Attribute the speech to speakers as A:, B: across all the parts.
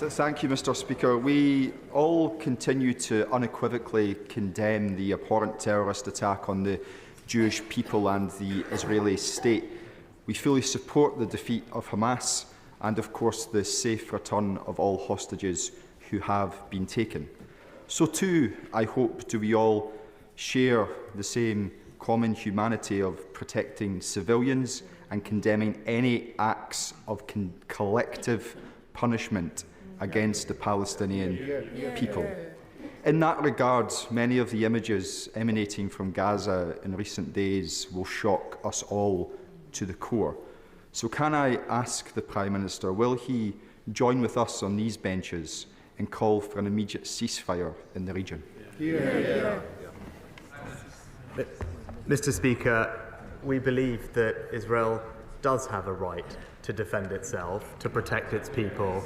A: Thank you, Mr. Speaker. We all continue to unequivocally condemn the abhorrent terrorist attack on the Jewish people and the Israeli state. We fully support the defeat of Hamas and, of course, the safe return of all hostages who have been taken. So too, I hope, do we all share the same common humanity of protecting civilians and condemning any acts of collective punishment against the Palestinian people. In that regard, many of the images emanating from Gaza in recent days will shock us all to the core. So can I ask the Prime Minister, will he join with us on these benches and call for an immediate ceasefire in the region?
B: Mr. Speaker, we believe that Israel does have a right to defend itself, to protect its people,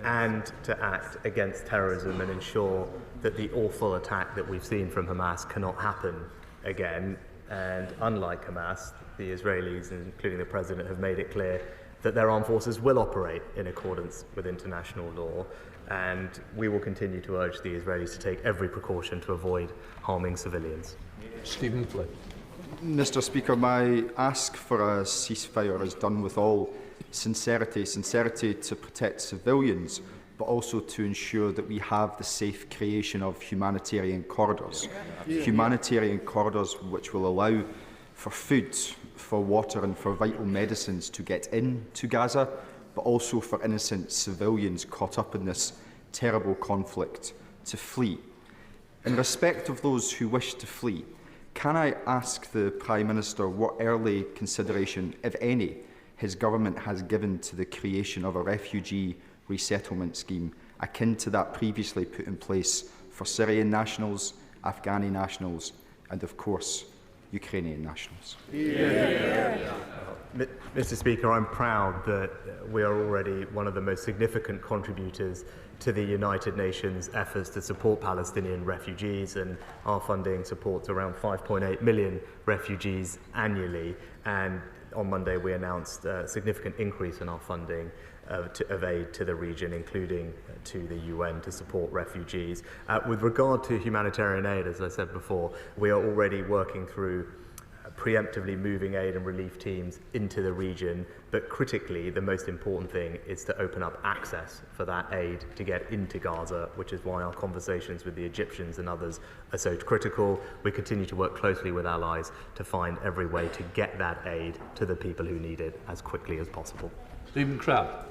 B: and to act against terrorism and ensure that the awful attack that we've seen from Hamas cannot happen again. And unlike Hamas, the Israelis, including the President, have made it clear that their armed forces will operate in accordance with international law, and we will continue to urge the Israelis to take every precaution to avoid harming civilians.
C: Stephen Flynn.
A: Mr. Speaker, my ask for a ceasefire is done with all sincerity to protect civilians, but also to ensure that we have the safe creation of humanitarian corridors. Humanitarian corridors which will allow for food, for water and for vital medicines to get into Gaza, but also for innocent civilians caught up in this terrible conflict to flee. In respect of those who wish to flee, can I ask the Prime Minister what early consideration, if any, his government has given to the creation of a refugee resettlement scheme akin to that previously put in place for Syrian nationals, Afghani nationals and, of course, Ukrainian nationals?
B: Mr. Speaker, I'm proud that we are already one of the most significant contributors to the United Nations efforts to support Palestinian refugees, and our funding supports around 5.8 million refugees annually. And on Monday we announced a significant increase in our funding of aid to the region, including to the UN, to support refugees. With regard to humanitarian aid, as I said before, we are already working through preemptively moving aid and relief teams into the region, but critically the most important thing is to open up access for that aid to get into Gaza, which is why our conversations with the Egyptians and others are so critical. We continue to work closely with allies to find every way to get that aid to the people who need it as quickly as possible.
C: Stephen Crabb.